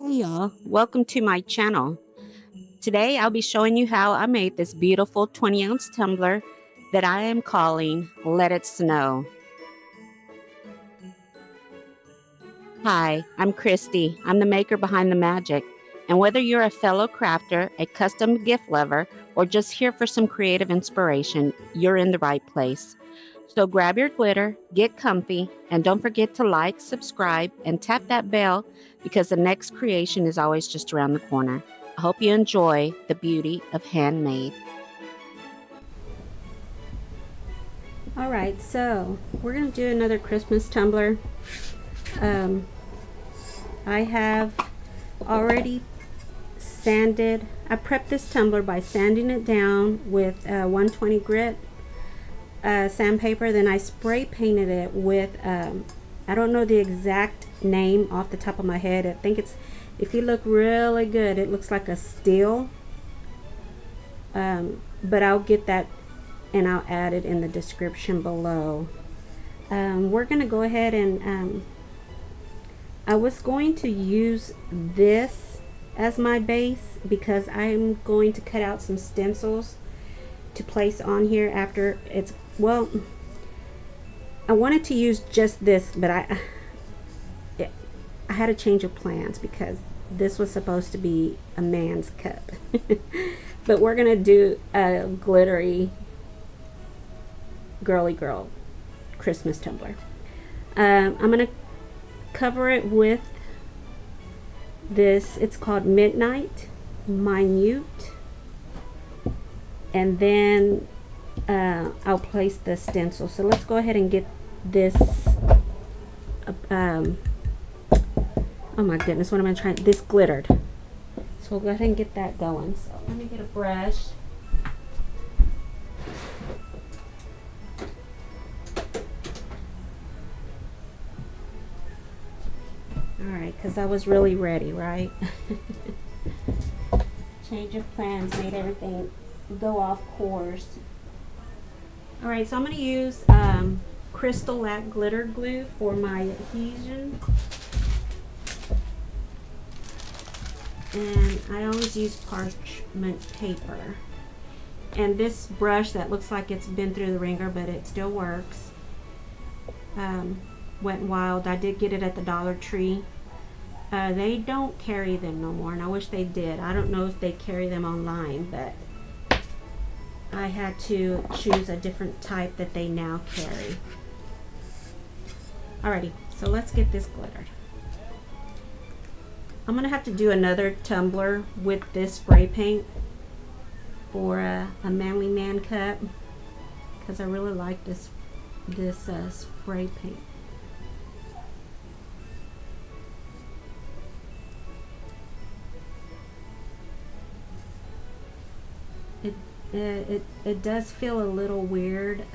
Hey y'all, welcome to my channel. Today I'll be showing you how I made this beautiful 20-ounce tumbler that I am calling Let It Snow. Hi, I'm Christy. I'm the maker behind the magic. And whether you're a fellow crafter, a custom gift lover, or just here for some creative inspiration, you're in the right place. So grab your glitter, get comfy, and don't forget to like, subscribe, and tap that bell because the next creation is always just around the corner. I hope you enjoy the beauty of handmade. Alright, so we're going to do another Christmas tumbler. I have already sanded, I prepped this tumbler by sanding it down with 120 grit sandpaper. Then I spray painted it with I don't know the exact name off the top of my head. I think it's, if you look really good, it looks like a steel, but I'll get that and I'll add it in the description below. We're gonna go ahead and I was going to use this as my base because I'm going to cut out some stencils to place on here after it's, well, I wanted to use just this, but I had a change of plans because this was supposed to be a man's cup. But we're gonna do a glittery girly girl Christmas tumbler. I'm gonna cover it with this, it's called Midnight Minute, and then I'll place the stencil. So let's go ahead and get this oh my goodness, what am I trying, this glittered. So we'll go ahead and get that going. So let me get a brush. Alright, because I was really ready, right? Change of plans made everything go off course. Alright, so I'm going to use Crystal-Lac glitter glue for my adhesion. And I always use parchment paper. And this brush that looks like it's been through the ringer, but it still works. Wet n Wild. I did get it at the Dollar Tree. They don't carry them no more, and I wish they did. I don't know if they carry them online, but I had to choose a different type that they now carry. Alrighty, so let's get this glittered. I'm gonna have to do another tumbler with this spray paint for a manly man cup because I really like this spray paint. It does feel a little weird.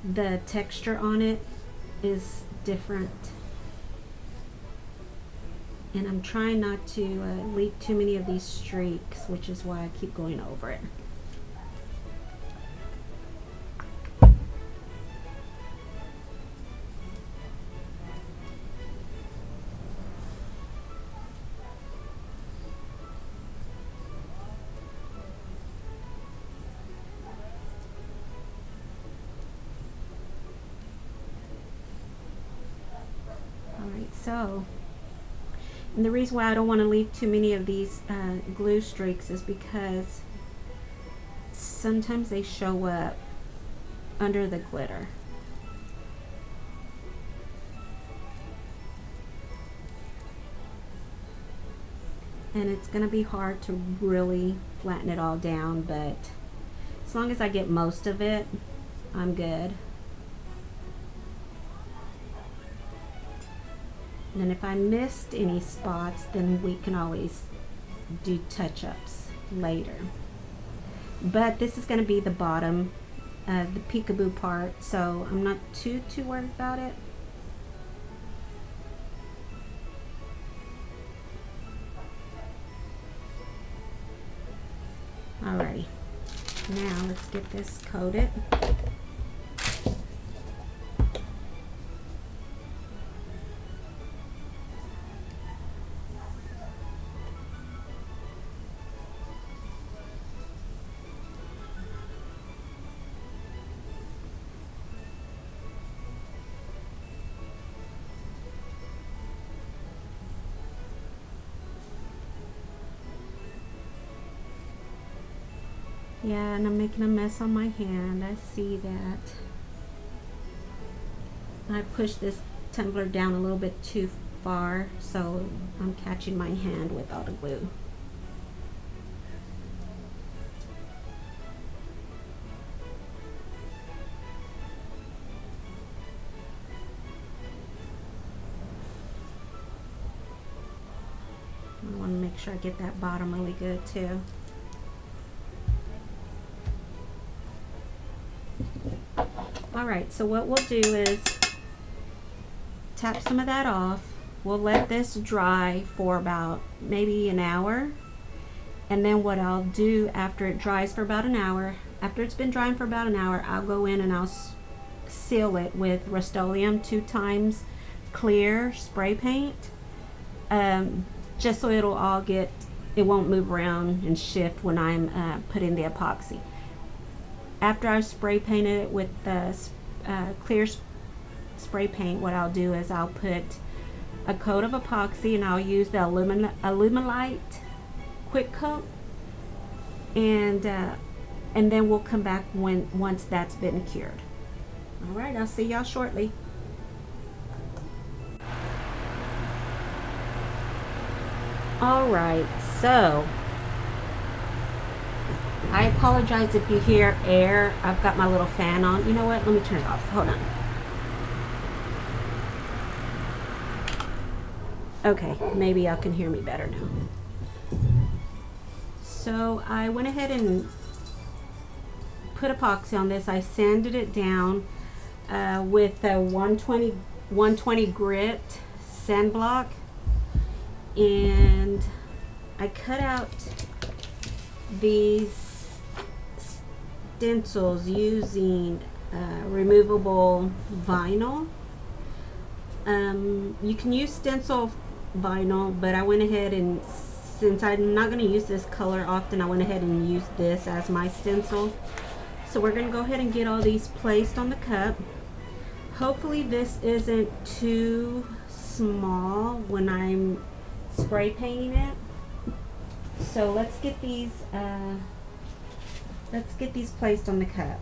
The texture on it is different, and I'm trying not to leave too many of these streaks, which is why I keep going over it. So, and the reason why I don't want to leave too many of these glue streaks is because sometimes they show up under the glitter. And it's going to be hard to really flatten it all down, but as long as I get most of it, I'm good. And if I missed any spots, then we can always do touch-ups later. But this is going to be the bottom, the peekaboo part, so I'm not too worried about it. Alrighty, now let's get this coated. Yeah, and I'm making a mess on my hand. I see that. I pushed this tumbler down a little bit too far, so I'm catching my hand with all the glue. I want to make sure I get that bottom really good too. Alright, so what we'll do is tap some of that off. We'll let this dry for about maybe an hour. And then what I'll do after it dries for about an hour, after it's been drying for about an hour, I'll go in and I'll seal it with Rust-Oleum 2x clear spray paint. Just so it'll all get, it won't move around and shift when I'm putting the epoxy. After I spray painted it with the clear spray paint, what I'll do is I'll put a coat of epoxy, and I'll use the Alumilite quick coat, and then we'll come back once that's been cured. All right, I'll see y'all shortly. All right, so I apologize if you hear air. I've got my little fan on. You know what? Let me turn it off. Hold on. Okay, maybe y'all can hear me better now. So I went ahead and put epoxy on this. I sanded it down with a 120 grit sand block, and I cut out these stencils using removable vinyl. You can use stencil vinyl, but I went ahead and, since I'm not going to use this color often, I went ahead and used this as my stencil. So we're going to go ahead and get all these placed on the cup. Hopefully this isn't too small when I'm spray painting it. So let's get these placed on the cup.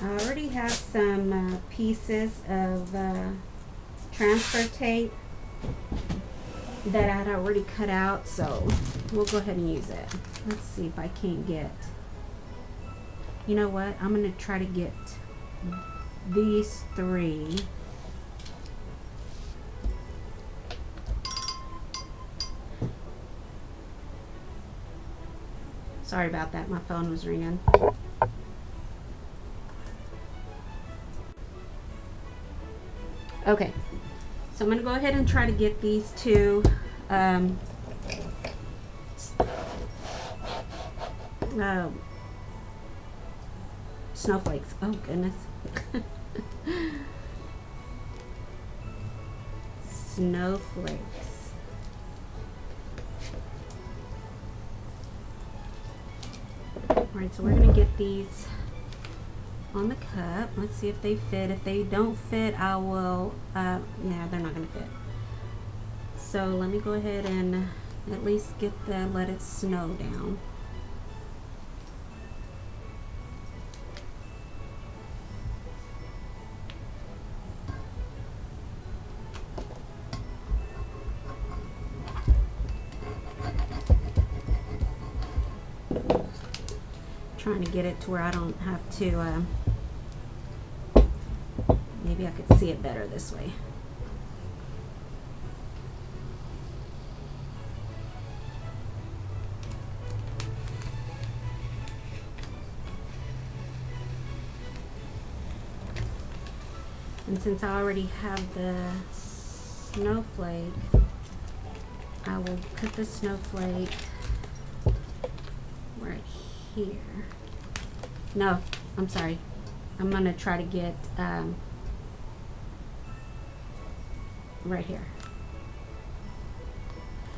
I already have some pieces of transfer tape that I'd already cut out, so we'll go ahead and use it. Let's see if I can't get, you know what, I'm going to try to get these three. Sorry about that, my phone was ringing. Okay, so I'm going to go ahead and try to get these two snowflakes. Oh goodness. Snowflakes. Alright, so we're going to get these on the cup. Let's see if they fit. If they don't fit, I will, yeah, they're not going to fit. So let me go ahead and at least get let it snow down. Trying to get it to where I don't have to, maybe I could see it better this way. And since I already have the snowflake, I will put the snowflake right here. No, I'm sorry. I'm going to try to get right here.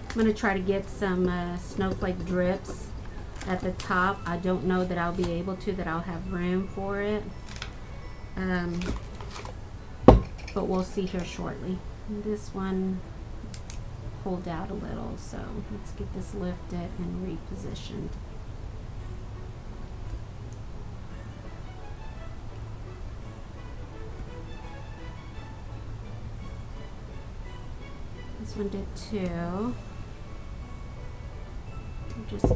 I'm going to try to get some snowflake drips at the top. I don't know that I'll be able to, that I'll have room for it. But we'll see here shortly. And this one pulled out a little, so let's get this lifted and repositioned. This one did too. Just, I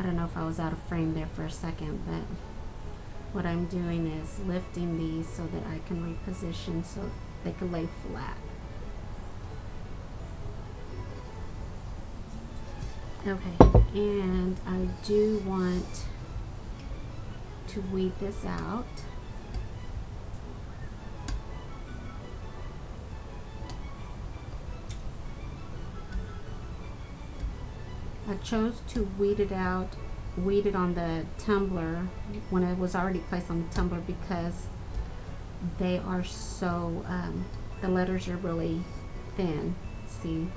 don't know if I was out of frame there for a second, but what I'm doing is lifting these so that I can reposition so they can lay flat. Okay, and I do want to weed this out. I chose to weed it out, weed it on the tumbler when it was already placed on the tumbler because they are so, the letters are really thin, see?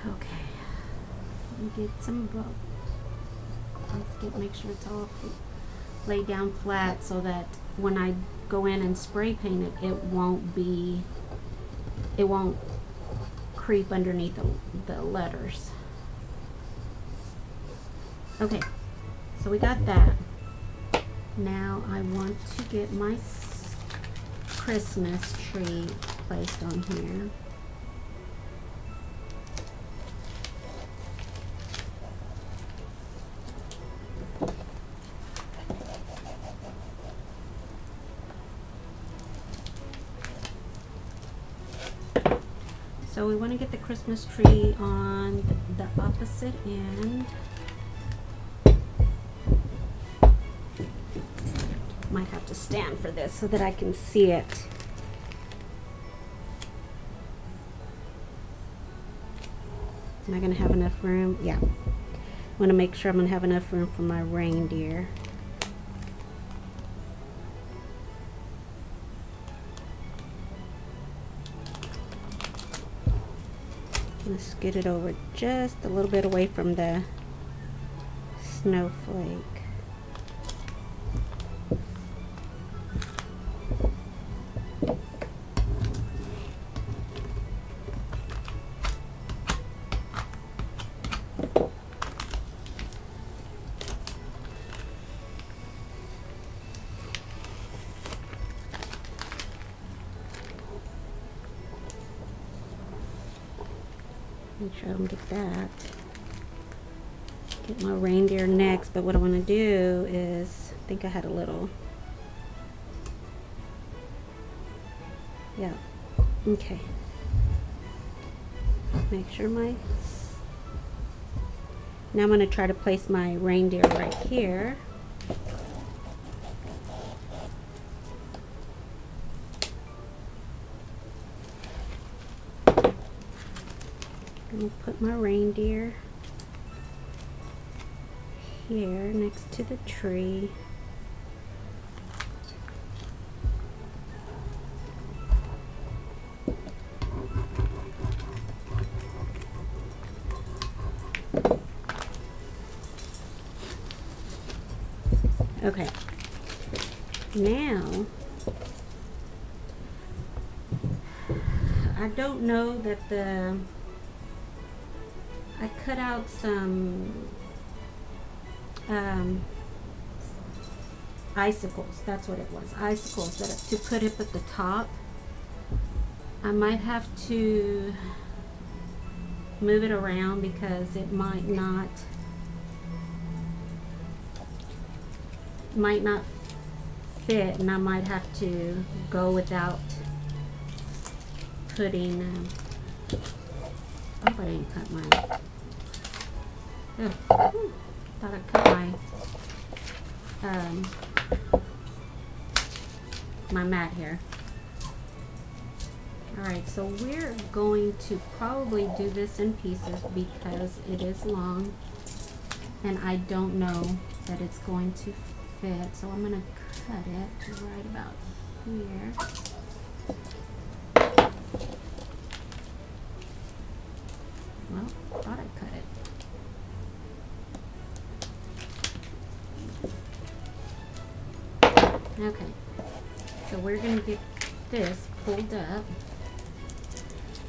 Okay, get some book. Make sure it's all laid down flat so that when I go in and spray paint it, it won't creep underneath the letters. Okay, so we got that. Now I want to get my Christmas tree placed on here. So we want to get the Christmas tree on the opposite end. Might have to stand for this so that I can see it. Am I going to have enough room? Yeah. I want to make sure I'm going to have enough room for my reindeer. Let's get it over just a little bit away from the snowflake. Make sure I don't get that. Get my reindeer next, but what I want to do is, I think I had a little, yeah, okay. Make sure now I'm going to try to place my reindeer right here. I'm going to put my reindeer here next to the tree. Okay, now I don't know that I cut out some icicles, that's what it was, icicles to put up at the top. I might have to move it around because it might not fit, and I might have to go without putting I didn't cut my thought I cut my mat here. Alright, so we're going to probably do this in pieces because it is long and I don't know that it's going to fit, so I'm going to cut it right about here. Well, I thought I cut it. Okay, so we're gonna get this pulled up.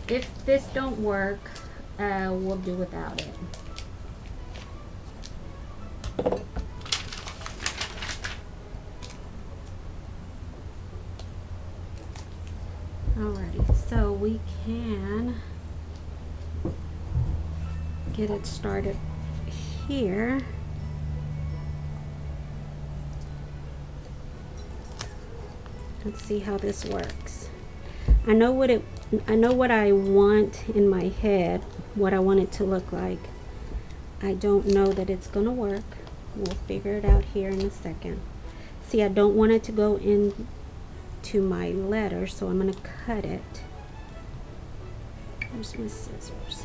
If this don't work, we'll do without it. Alrighty, so we can get it started here. Let's see how this works. I know what I want in my head, what I want it to look like. I don't know that it's gonna work. We'll figure it out here in a second. See, I don't want it to go into my letter, so I'm gonna cut it. Where's my scissors?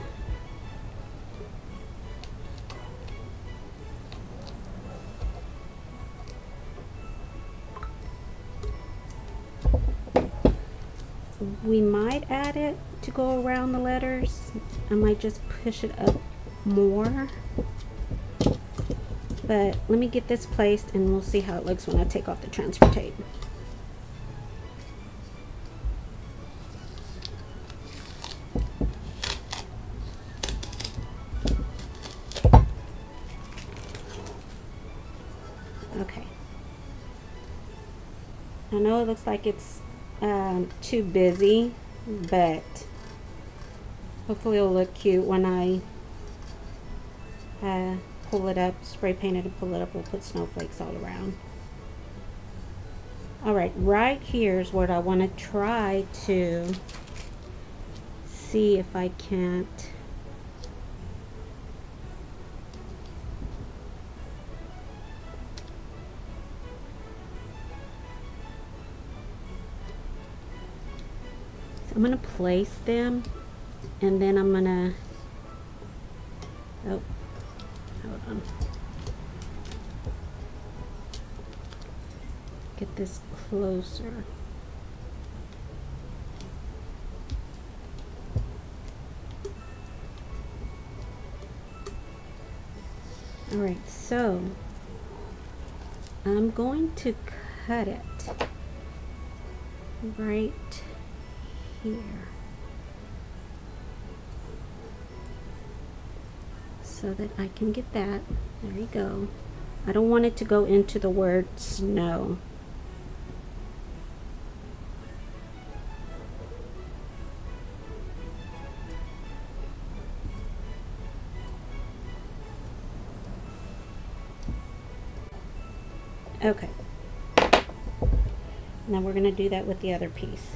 We might add it to go around the letters. I might just push it up more. But let me get this placed and we'll see how it looks when I take off the transfer tape. Okay. I know it looks like it's too busy, but hopefully it'll look cute when I pull it up, spray paint it and pull it up. We'll put snowflakes all around. Alright, right here is what I want to try to see if I can't I'm going to place them and then I'm going to, oh, hold on, get this closer. Alright, so I'm going to cut it right here so that I can get that. There you go. I don't want it to go into the word snow. Okay. Now we're going to do that with the other piece.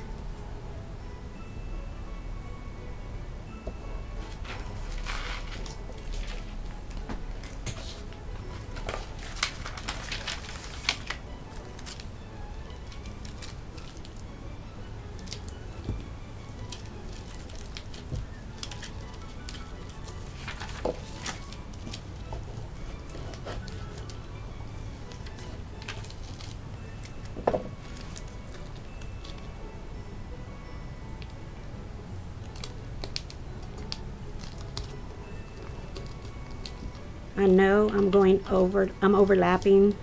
I know I'm overlapping,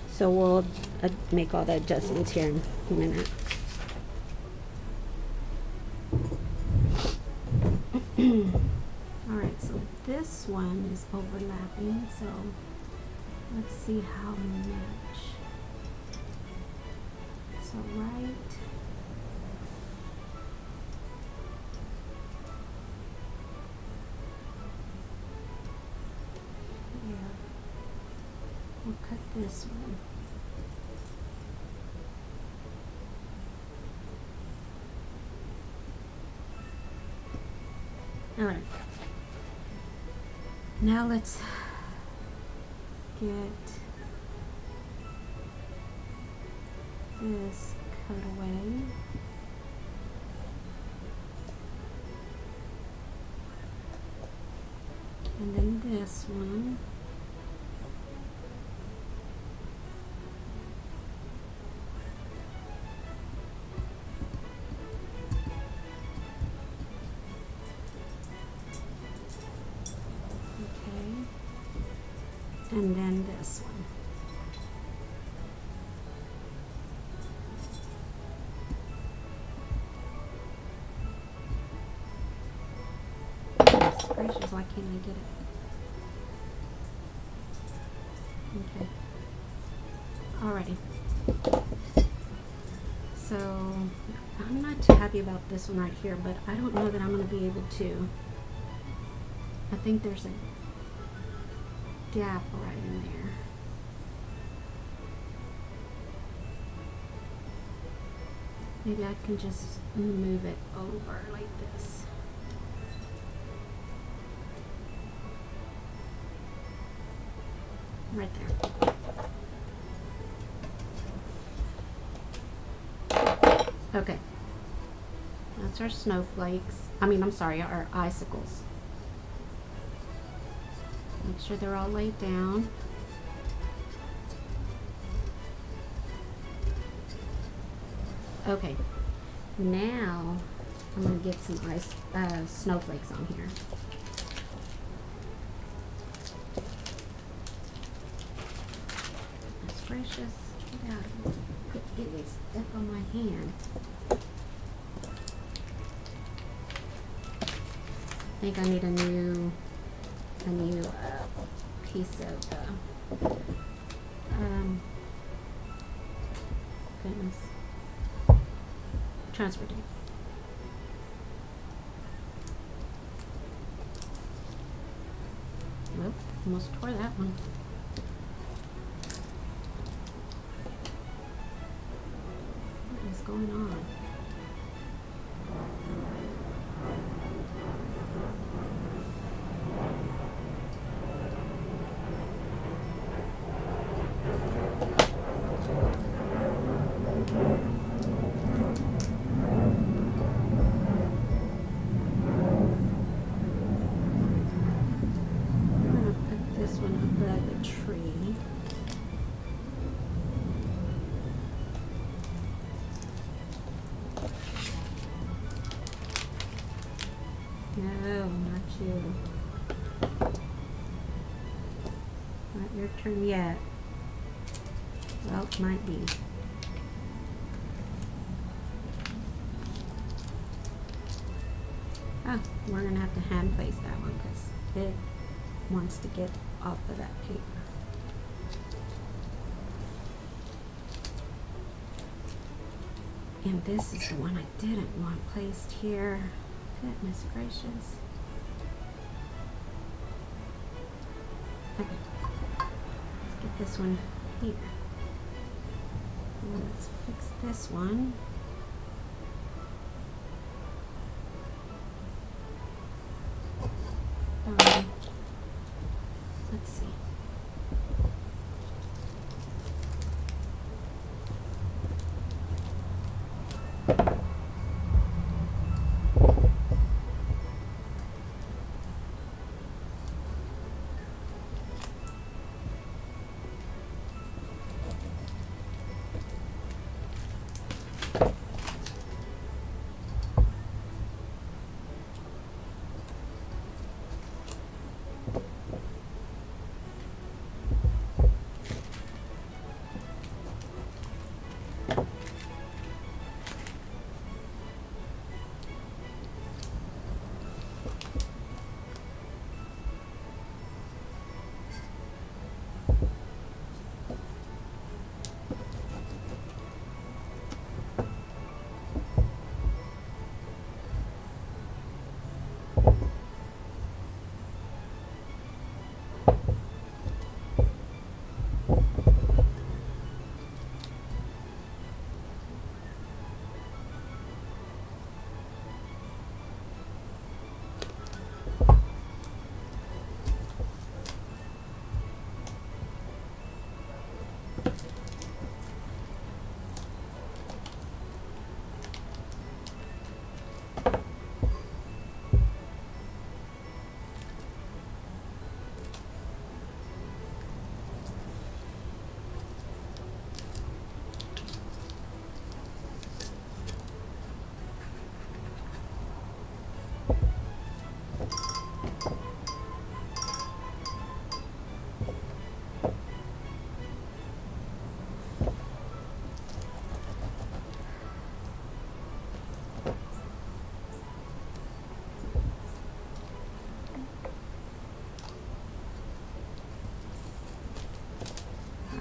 so we'll make all the adjustments here in a minute. Alright, so this one is overlapping, so let's see how much. So right we'll cut this one. Alright. Now let's get this cut away. And then this one. And then this one. Why can't I get it? Okay. Alrighty. So I'm not too happy about this one right here, but I don't know that I'm going to be able to. I think there's a gap right in there. Maybe I can just move it over like this. Right there. Okay. That's our snowflakes. I'm sorry, our icicles. Make sure they're all laid down. Okay, now I'm gonna get some snowflakes on here. That's precious. Get out of here. Get this stuff on my hand. I think I need a new piece of goodness. Transfer tape. Well, almost tore that one. What is going on? No, not you. Not your turn yet. Well, it might be. Oh, we're going to have to hand place that one because it wants to get off of that paper. And this is the one I didn't want placed here. Goodness gracious. Okay, let's get this one here. Let's fix this one. Let's see.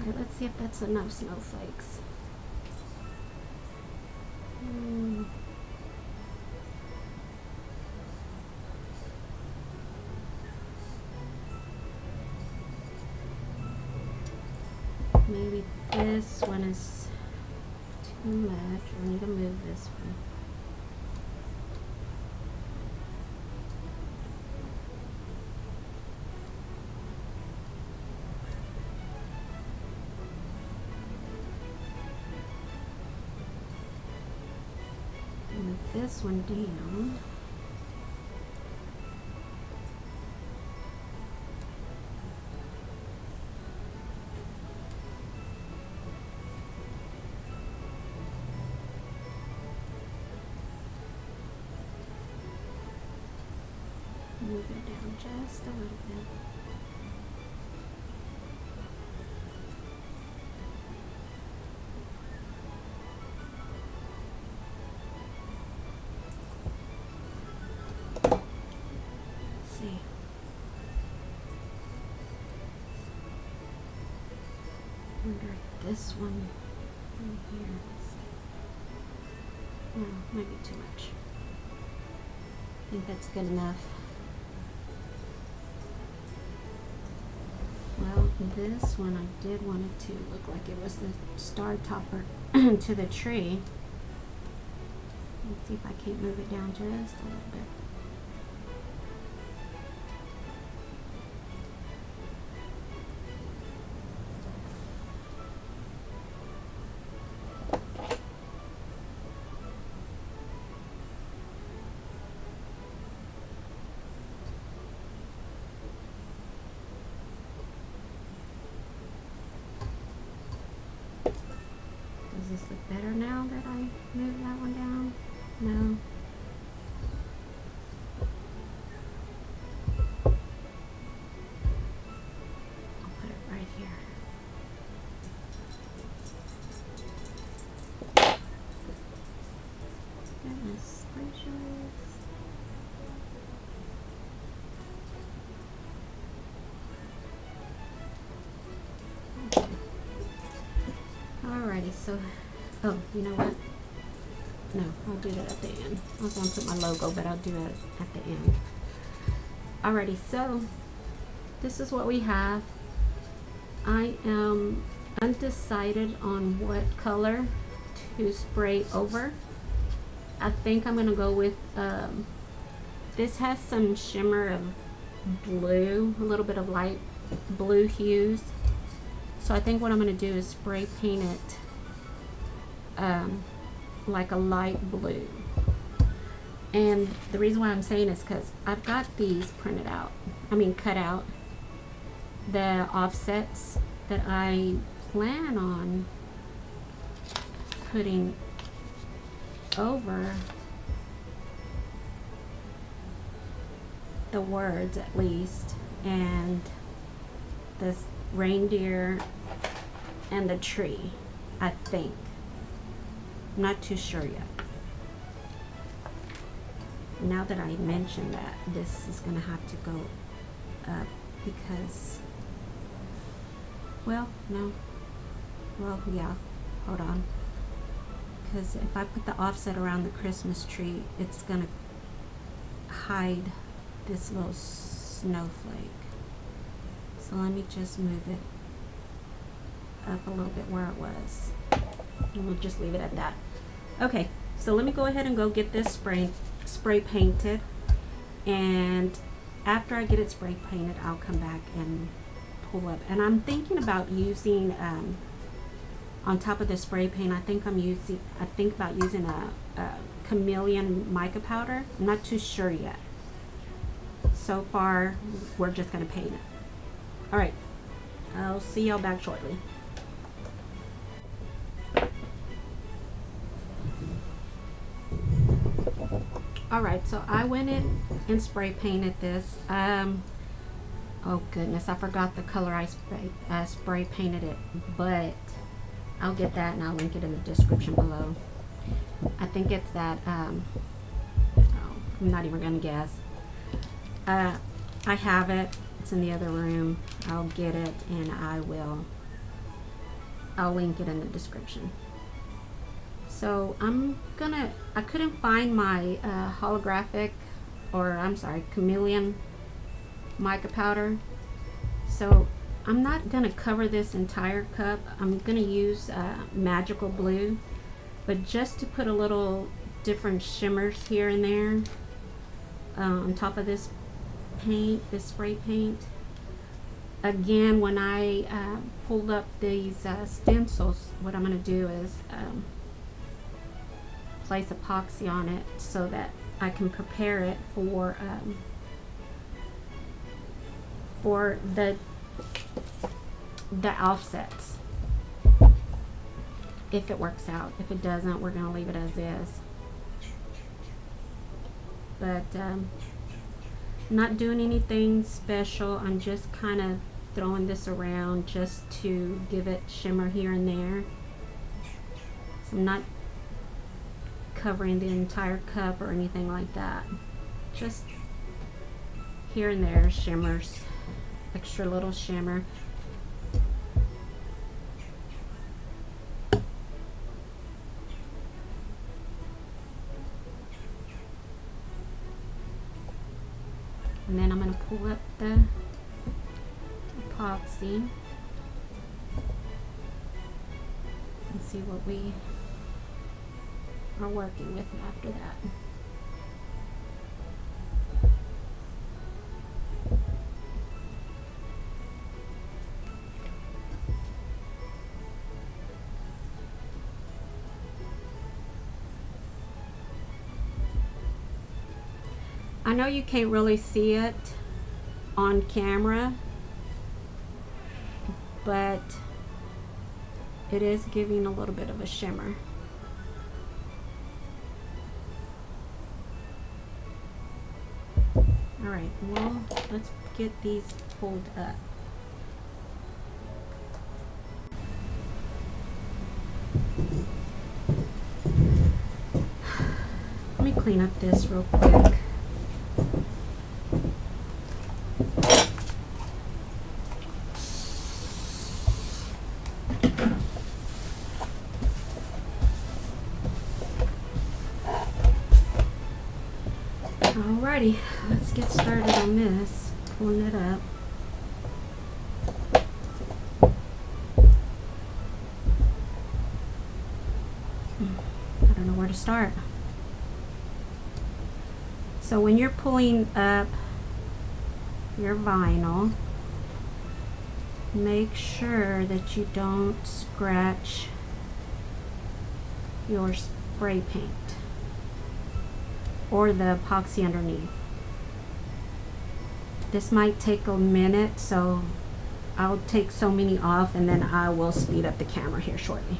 Alright, let's see if that's enough snowflakes. Maybe this one is too much. We need to move this one. Move this one down. Move it down just a little bit. Let's see. I wonder if this one in here. No, might be too much. I think that's good enough. Well, this one I did want it to look like it was the star topper to the tree. Let's see if I can't move it down just a little bit. Does this look better now that I moved that one down? No. I'll put it right here. Goodness gracious. Alrighty, so, oh, you know what? No, I'll do that at the end. I was going to put my logo, but I'll do it at the end. Alrighty, so this is what we have. I am undecided on what color to spray over. I think I'm going to go with, this has some shimmer of blue, a little bit of light blue hues. So I think what I'm going to do is spray paint it like a light blue. And the reason why I'm saying is because I've got these printed out, cut out, the offsets that I plan on putting over the words at least, and this reindeer and the tree, I think. I'm not too sure yet. Now that I mentioned that, this is gonna have to go up because, well, no, well, yeah, hold on. Because if I put the offset around the Christmas tree, it's gonna hide this little snowflake. So let me just move it up a little bit where it was. And we'll just leave it at that. Okay, so let me go ahead and go get this spray painted. And after I get it spray painted, I'll come back and pull up. And I'm thinking about using, on top of the spray paint, I think about using a chameleon mica powder. I'm not too sure yet. So far, we're just gonna paint it. All right, I'll see y'all back shortly. All right, so I went in and spray painted this. Oh goodness, I forgot the color I spray painted it, but I'll get that and I'll link it in the description below. I think it's that, oh, I'm not even gonna guess. I have it. It's in the other room. I'll get it and I will I'll link it in the description. So I couldn't find my holographic, or I'm sorry, chameleon mica powder. So I'm not gonna cover this entire cup. I'm gonna use magical blue, but just to put a little different shimmers here and there on top of this paint, this spray paint. Again, when I pulled up these stencils, what I'm gonna do is place epoxy on it so that I can prepare it for the offsets, if it works out. If it doesn't, we're gonna leave it as is. But not doing anything special. I'm just kind of throwing this around just to give it shimmer here and there. So I'm not covering the entire cup or anything like that. Just here and there shimmers, extra little shimmer. And then I'm going to pull up the epoxy and see what we are working with after that. I know you can't really see it on camera, but it is giving a little bit of a shimmer. All right, well, let's get these pulled up. Let me clean up this real quick. Alrighty, let's get started on this. Pulling it up. I don't know where to start. So when you're pulling up your vinyl, make sure that you don't scratch your spray paint or the epoxy underneath. This might take a minute, so I'll take so many off and then I will speed up the camera here shortly.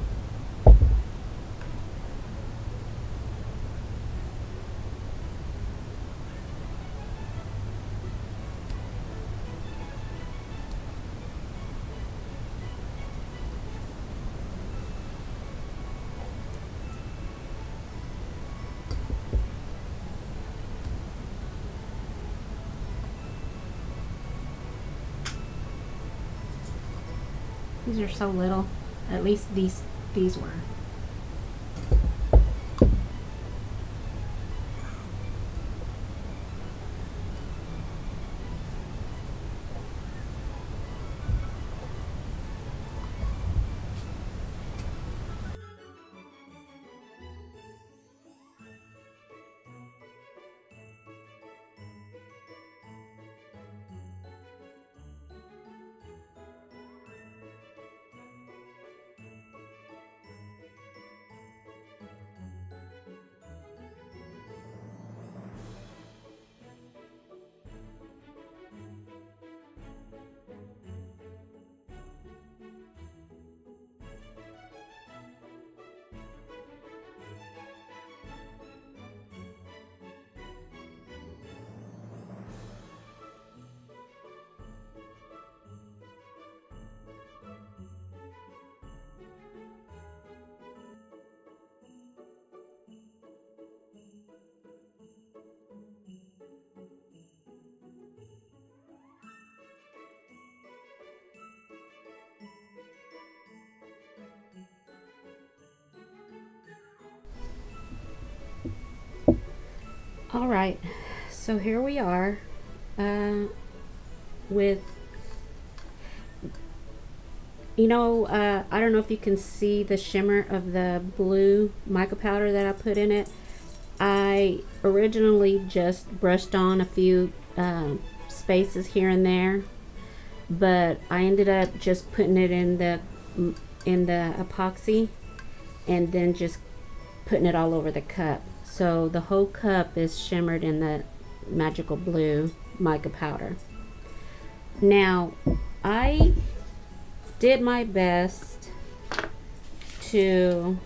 These are so little. At least these were. All right, so here we are with, I don't know if you can see the shimmer of the blue mica powder that I put in it. I originally just brushed on a few spaces here and there, but I ended up just putting it in the epoxy and then just putting it all over the cup. So the whole cup is shimmered in the magical blue mica powder. Now, I did my best to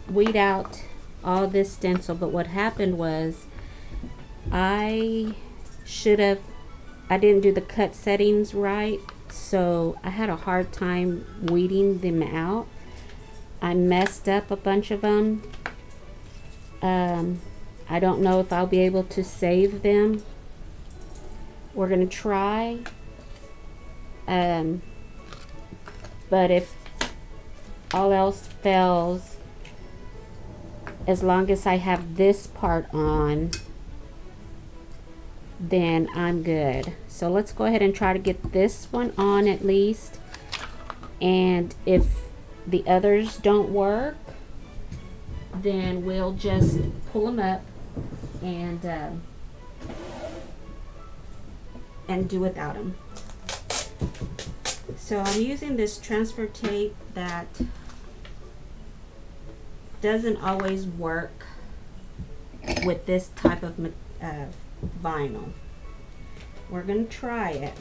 weed out all this stencil, but what happened was I didn't do the cut settings right, so I had a hard time weeding them out. I messed up a bunch of them. I don't know if I'll be able to save them. We're gonna try, but if all else fails, as long as I have this part on, then I'm good. So let's go ahead and try to get this one on at least, and if the others don't work, then we'll just pull them up and do without them. So I'm using this transfer tape that doesn't always work with this type of vinyl. We're gonna try it,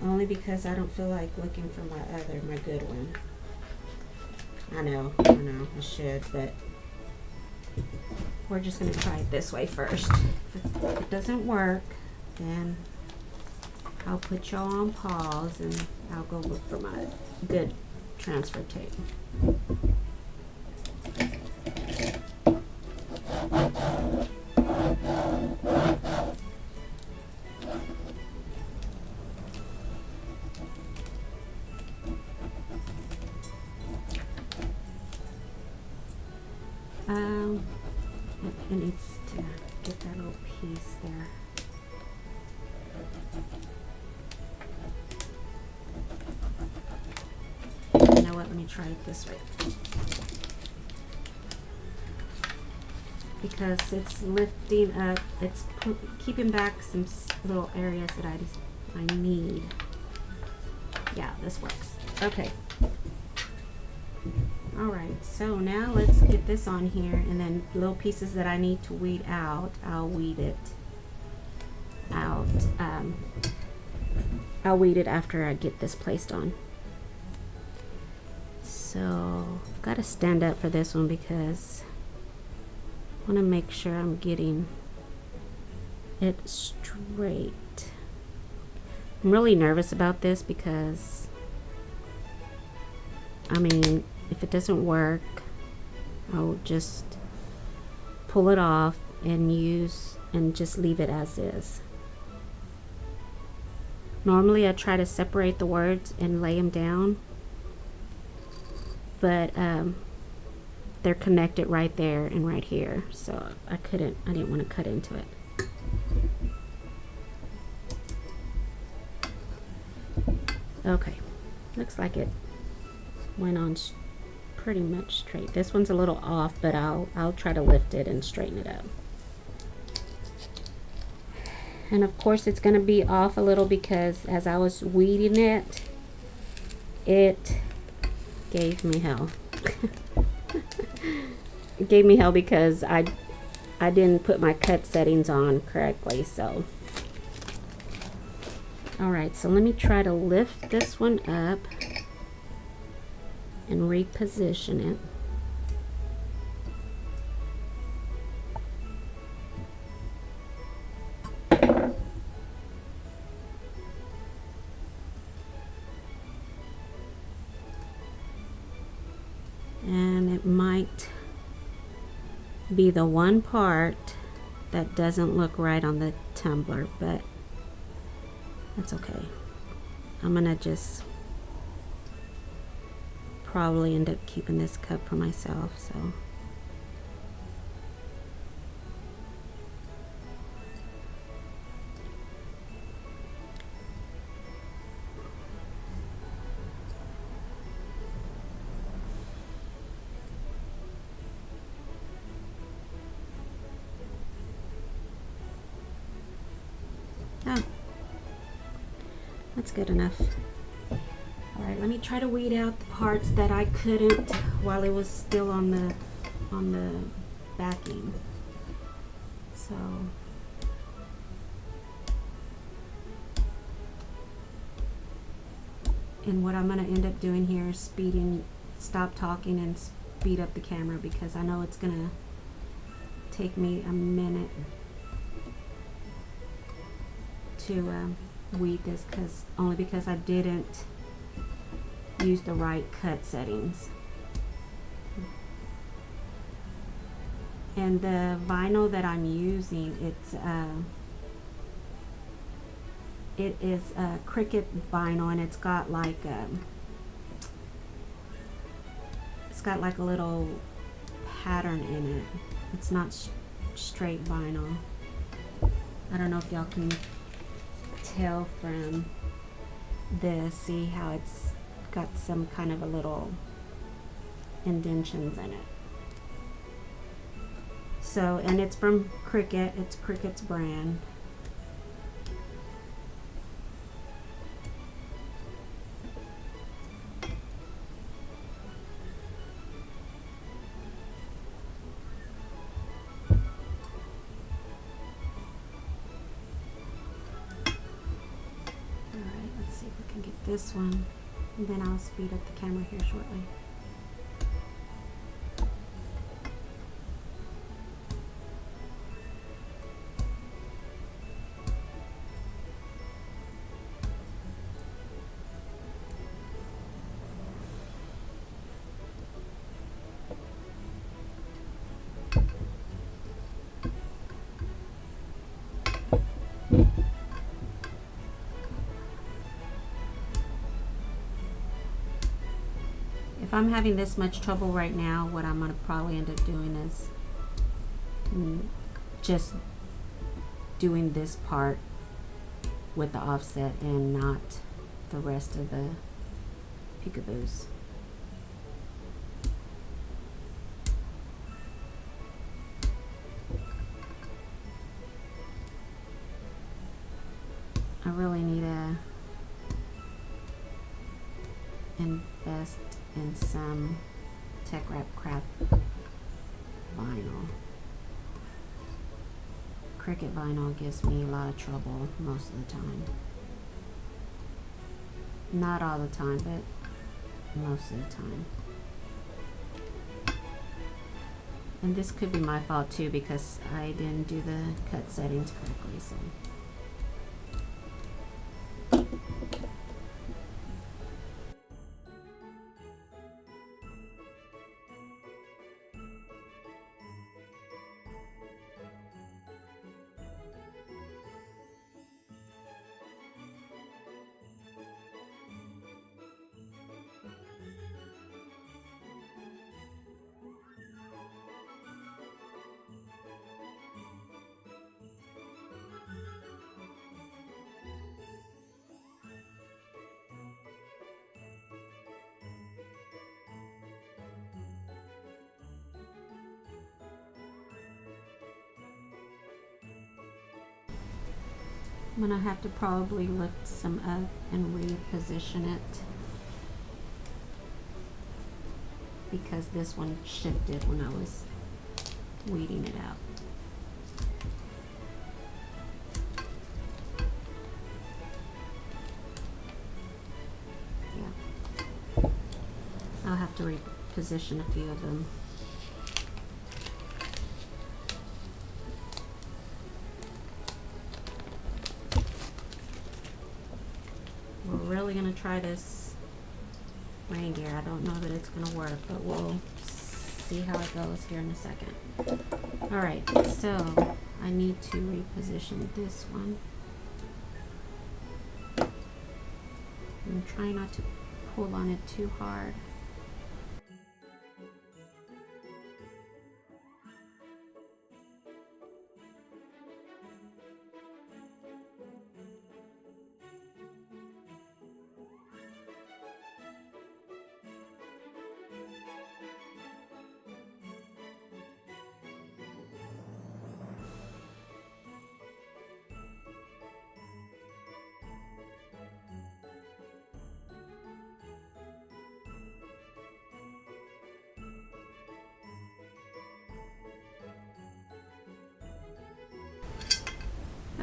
only because I don't feel like looking for my good one. I know, I should, but we're just gonna try it this way first. If it doesn't work, then I'll put y'all on pause and I'll go look for my good transfer tape. It needs to get that little piece there. You know what, let me try it this way. Because it's lifting up, it's keeping back some little areas that I need. Yeah, this works. Okay. Alright, so now let's get this on here, and then little pieces that I need to weed out, I'll weed it out. I'll weed it after I get this placed on. So, gotta stand up for this one because I want to make sure I'm getting it straight. I'm really nervous about this because, I mean, if it doesn't work, I'll just pull it off and just leave it as is. Normally I try to separate the words and lay them down, but they're connected right there and right here, so I didn't want to cut into it. Okay, looks like it went on pretty much straight. This one's a little off, but I'll try to lift it and straighten it up. And of course it's going to be off a little because as I was weeding it, it gave me hell. It gave me hell because I didn't put my cut settings on correctly. So alright, so let me try to lift this one up and reposition it. And it might be the one part that doesn't look right on the tumbler, but that's okay. I'm gonna just probably end up keeping this cup for myself, so That's good enough. All right, let me try to weed out the parts that I couldn't while it was still on the backing. So and what I'm going to end up doing here is stop talking and speed up the camera, because I know it's going to take me a minute to weed this, only because I didn't use the right cut settings. And the vinyl that I'm using, it is a Cricut vinyl, and it's got like a little pattern in it. It's not straight vinyl. I don't know if y'all can tell from this. See how it's got some kind of a little indentions in it. So, and it's from Cricut. It's Cricut's brand. This one, and then I'll speed up the camera here shortly. If I'm having this much trouble right now, what I'm going to probably end up doing is just doing this part with the offset and not the rest of the peekaboos. I really need to invest in some Tech Wrap Craft vinyl. Cricut vinyl gives me a lot of trouble most of the time. Not all the time, but most of the time. And this could be my fault too, because I didn't do the cut settings correctly. So I'm gonna have to probably lift some up and reposition it, because this one shifted when I was weeding it out. Yeah, I'll have to reposition a few of them. Really gonna try this reindeer. I don't know that it's gonna work, but we'll see how it goes here in a second. All right, so I need to reposition this one. I'm trying not to pull on it too hard.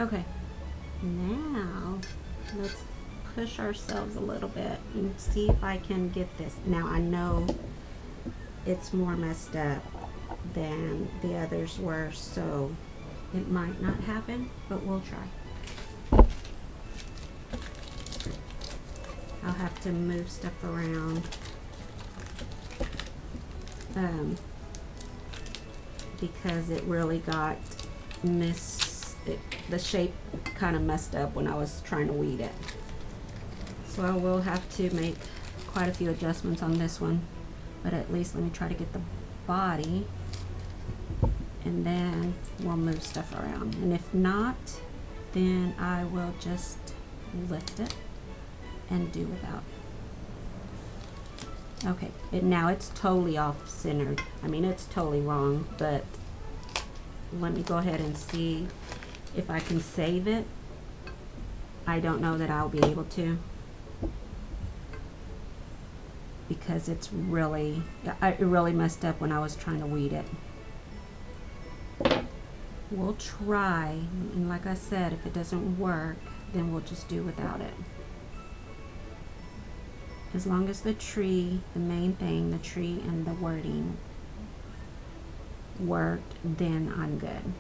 Okay, now let's push ourselves a little bit and see if I can get this. Now I know it's more messed up than the others were, so it might not happen, but we'll try. I'll have to move stuff around because it really got the shape kind of messed up when I was trying to weed it. So I will have to make quite a few adjustments on this one, but at least let me try to get the body, and then we'll move stuff around. And if not, then I will just lift it and do without. Okay, now it's totally off centered. I mean, it's totally wrong, but let me go ahead and see if I can save it. I don't know that I'll be able to, because it really messed up when I was trying to weed it. We'll try, and like I said, if it doesn't work, then we'll just do without it. As long as the tree, the main thing, the tree and the wording worked, then I'm good.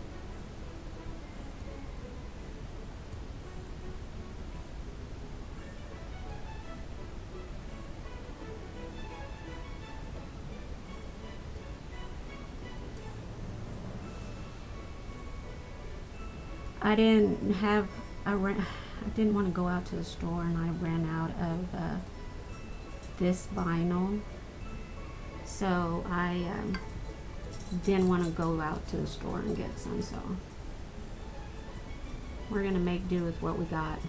I didn't want to go out to the store, and I ran out of this vinyl, so I didn't want to go out to the store and get some, so we're gonna make do with what we got.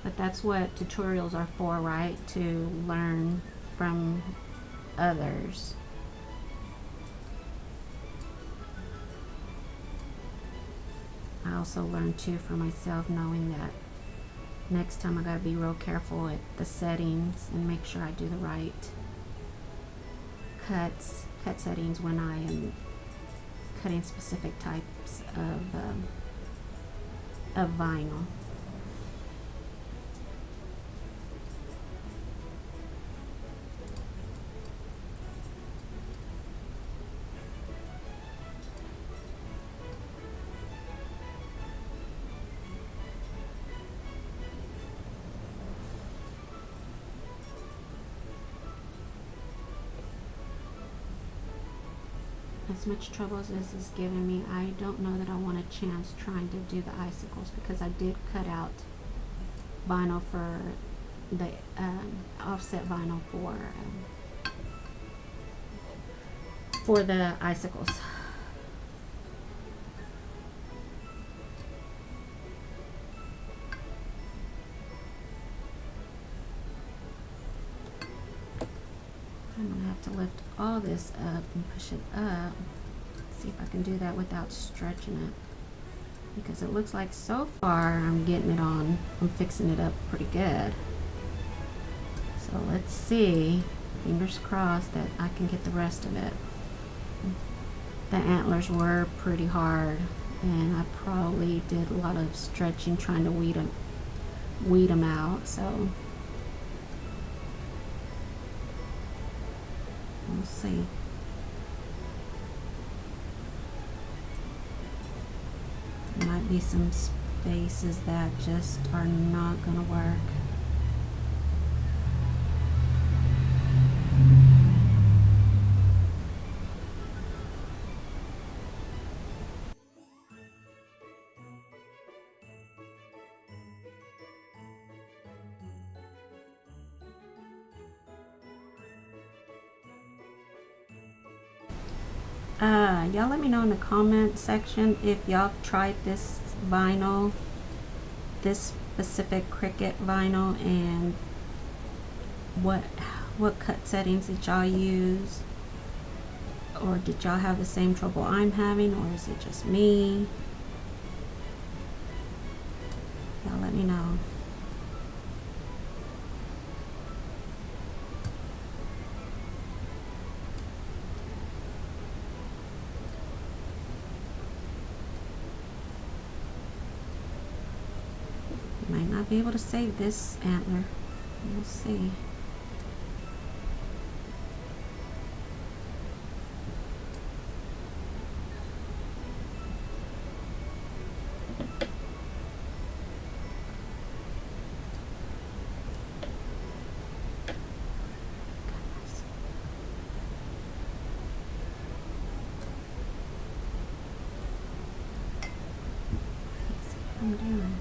But that's what tutorials are for, right? To learn from others. I also learned too for myself, knowing that next time I gotta be real careful at the settings and make sure I do the right cut settings when I am cutting specific types of vinyl. As much trouble as this is giving me, I don't know that I want a chance trying to do the icicles, because I did cut out vinyl for the offset vinyl for the icicles. I'm gonna have to lift all this up and push it up. See if I can do that without stretching it, because it looks like so far I'm getting it on. I'm fixing it up pretty good. So let's see. Fingers crossed that I can get the rest of it. The antlers were pretty hard, and I probably did a lot of stretching trying to weed them out. So we'll see. There might be some spaces that just are not going to work. Y'all let me know in the comment section if y'all tried this vinyl, this specific Cricut vinyl, and what cut settings did y'all use, or did y'all have the same trouble I'm having, or is it just me? Y'all let me know. be able to save this antler. We'll see. I'm doing.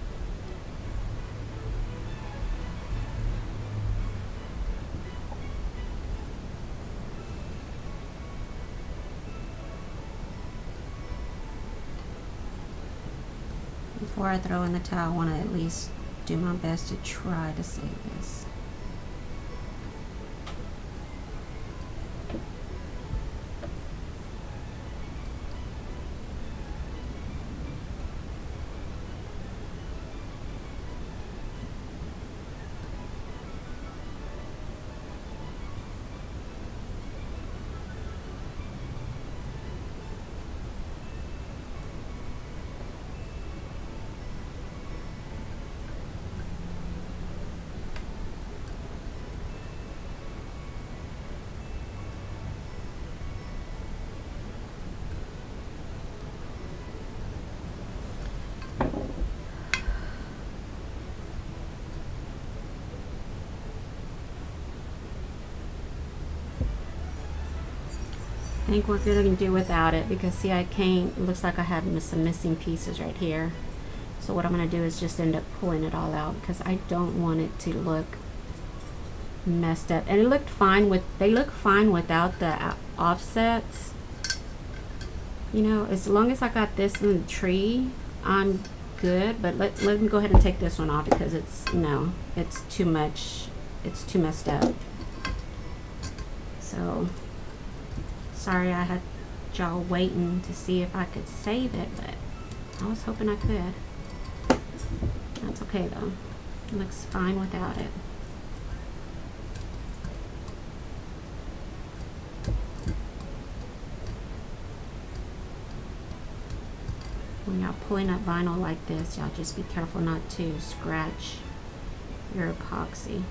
Before I throw in the towel, I want to at least do my best to try to save this. I think we're going to do without it because see, I can't, it looks like I have some missing pieces right here. So what I'm going to do is just end up pulling it all out because I don't want it to look messed up. And it looked fine with, they look fine without the offsets. You know, as long as I got this in the tree, I'm good. But let me go ahead and take this one off because it's, no, it's too much, it's too messed up. So sorry I had y'all waiting to see if I could save it, but I was hoping I could. That's okay though. It looks fine without it. When y'all pulling up vinyl like this, y'all just be careful not to scratch your epoxy.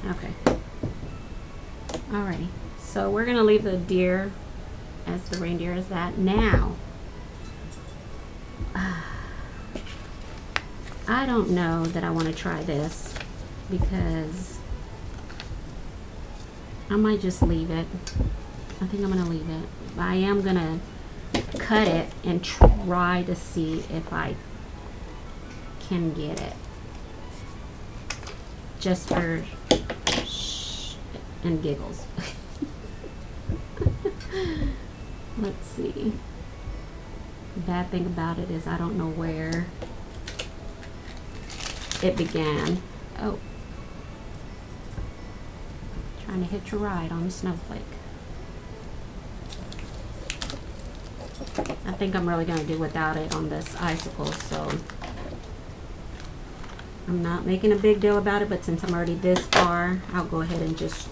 Okay. Alrighty, so we're gonna leave the deer as the reindeer as that. Now, I don't know that I want to try this because I might just leave it. I think I'm gonna leave it. But I am gonna cut it and try to see if I can get it. Just for and giggles. Let's see. The bad thing about it is I don't know where it began. Oh. Trying to hitch a ride on the snowflake. I think I'm really going to do without it on this icicle, so I'm not making a big deal about it, but since I'm already this far, I'll go ahead and just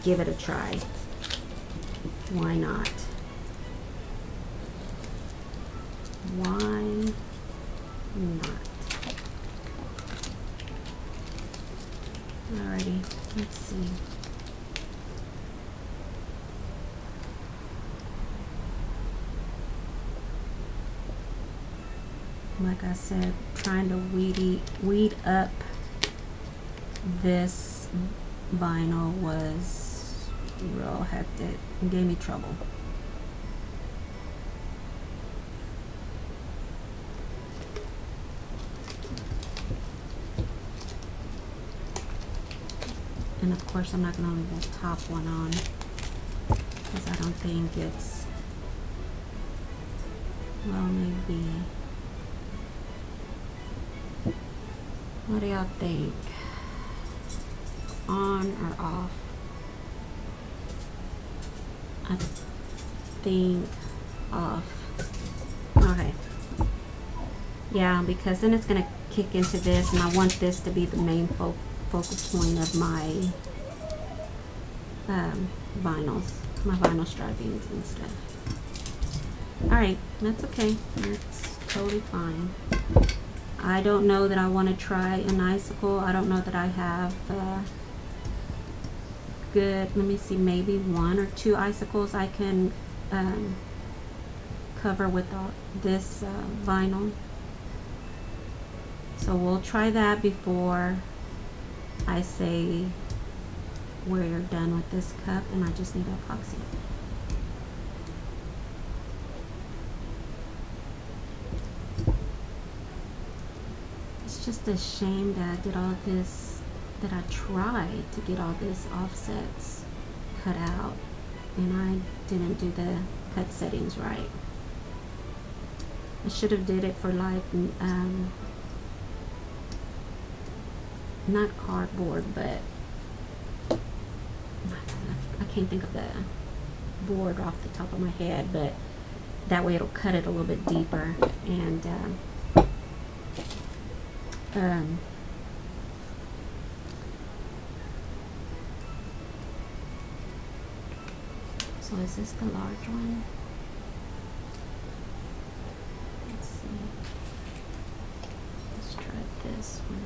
give it a try. Why not? Why not? Alrighty, let's see. Like I said, trying to weed up this vinyl was real hectic. It gave me trouble. And of course I'm not going to leave the top one on because I don't think it's, well, maybe. What do y'all think? On or off? I think off. Okay. Yeah, because then it's going to kick into this, and I want this to be the main focal point of my vinyls, my vinyl stripings and stuff. Alright, that's okay. Let's totally fine. I don't know that I want to try an icicle. I don't know that I have good, let me see, maybe 1 or 2 icicles I can cover with this vinyl. So we'll try that before I say we're done with this cup, and I just need epoxy. It's just a shame that I did all this, that I tried to get all this offsets cut out and I didn't do the cut settings right. I should have did it for like not cardboard, but I can't think of the board off the top of my head, but that way it'll cut it a little bit deeper. And so is this the large one? Let's see. Let's try this one.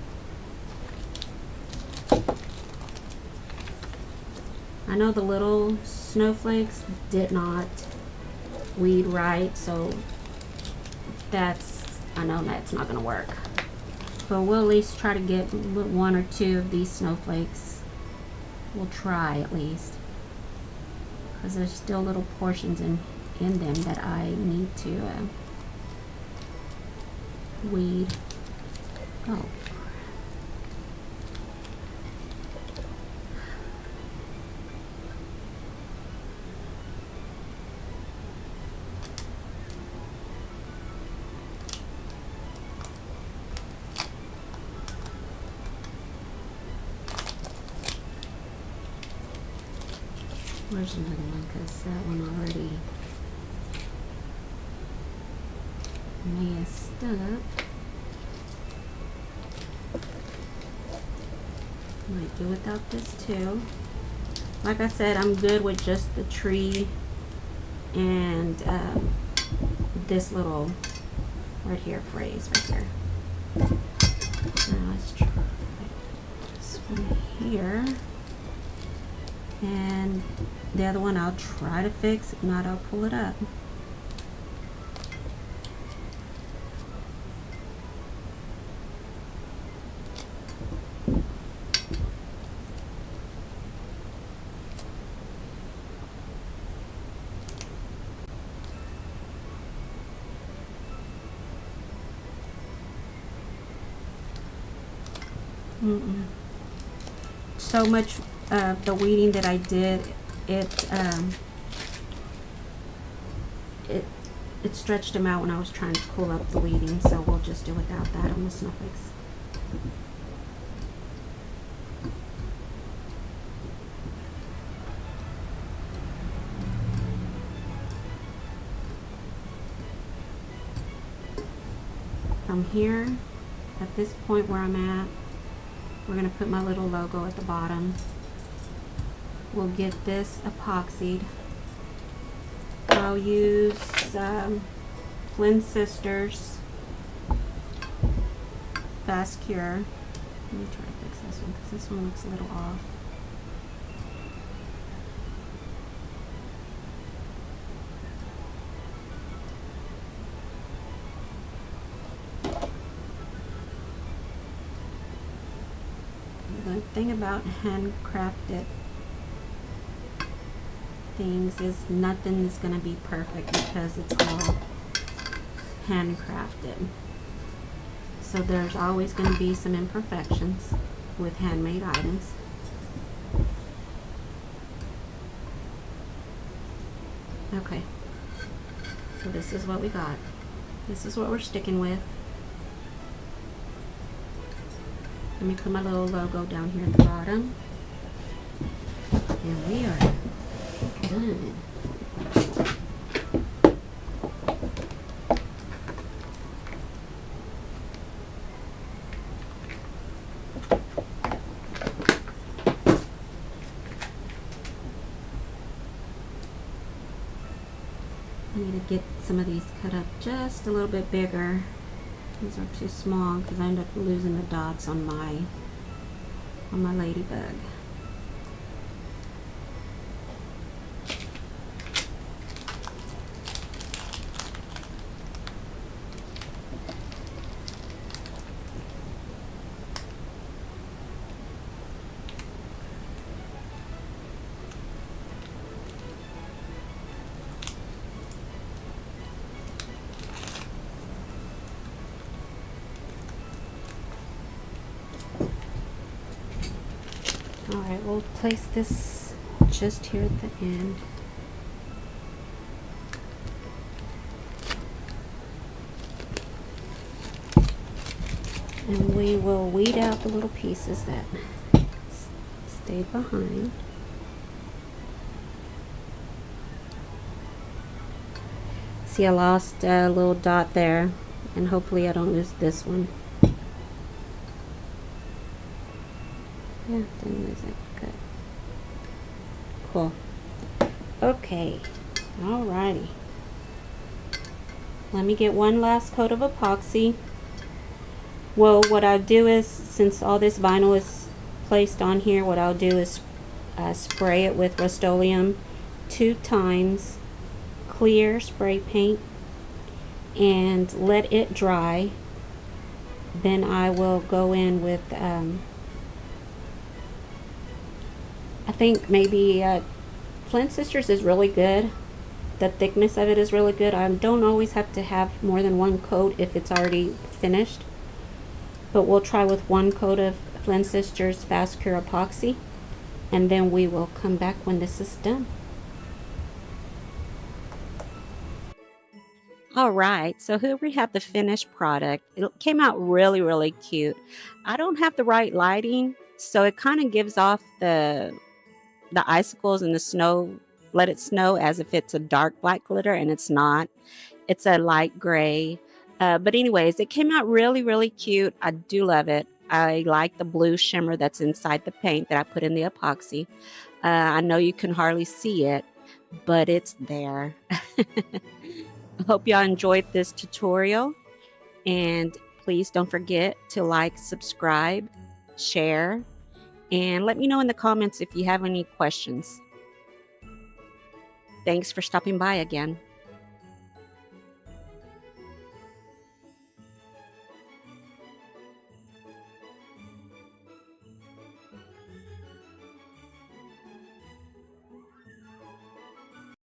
I know the little snowflakes did not weed right, so I know that's not gonna work. But we'll at least try to get 1 or 2 of these snowflakes. We'll try at least, because there's still little portions in them that I need to weed. Oh. Where's another one? Because that one already messed up. Might do without this too. Like I said, I'm good with just the tree and this little right here phrase right here. Now let's try this one here. And the other one I'll try to fix, if not I'll pull it up. So much of the weeding that I did, it stretched them out when I was trying to pull up the weeding, so we'll just do without that on the snowflakes. From here, at this point where I'm at, we're going to put my little logo at the bottom. We'll get this epoxied. I'll use FLYNN Sisters Fast Cure. Let me try to fix this one because this one looks a little off. The thing about handcrafted things is nothing is going to be perfect because it's all handcrafted. So there's always going to be some imperfections with handmade items. Okay, so this is what we got. This is what we're sticking with. Let me put my little logo down here at the bottom. And we are done. I need to get some of these cut up just a little bit bigger. These are too small because I end up losing the dots on my ladybug. Alright, we'll place this just here at the end. And we will weed out the little pieces that stayed behind. See, I lost a little dot there, and hopefully I don't lose this one. Yeah, didn't lose it. Good. Cool. Okay. Alrighty. Let me get one last coat of epoxy. Well, what I'll do is, since all this vinyl is placed on here, what I'll do is spray it with Rust-Oleum 2 times, clear spray paint, and let it dry. Then I will go in with I think maybe FLYNN Sisters is really good. The thickness of it is really good. I don't always have to have more than one coat if it's already finished. But we'll try with one coat of FLYNN Sisters Fast Cure Epoxy. And then we will come back when this is done. All right, so here we have the finished product. It came out really, really cute. I don't have the right lighting, so it kind of gives off the icicles and the snow, let it snow, as if it's a dark black glitter, and it's not. It's a light gray. But anyways, it came out really, really cute. I do love it. I like the blue shimmer that's inside the paint that I put in the epoxy. I know you can hardly see it, but it's there. I hope y'all enjoyed this tutorial, and please don't forget to like, subscribe, share, and let me know in the comments if you have any questions. Thanks for stopping by again.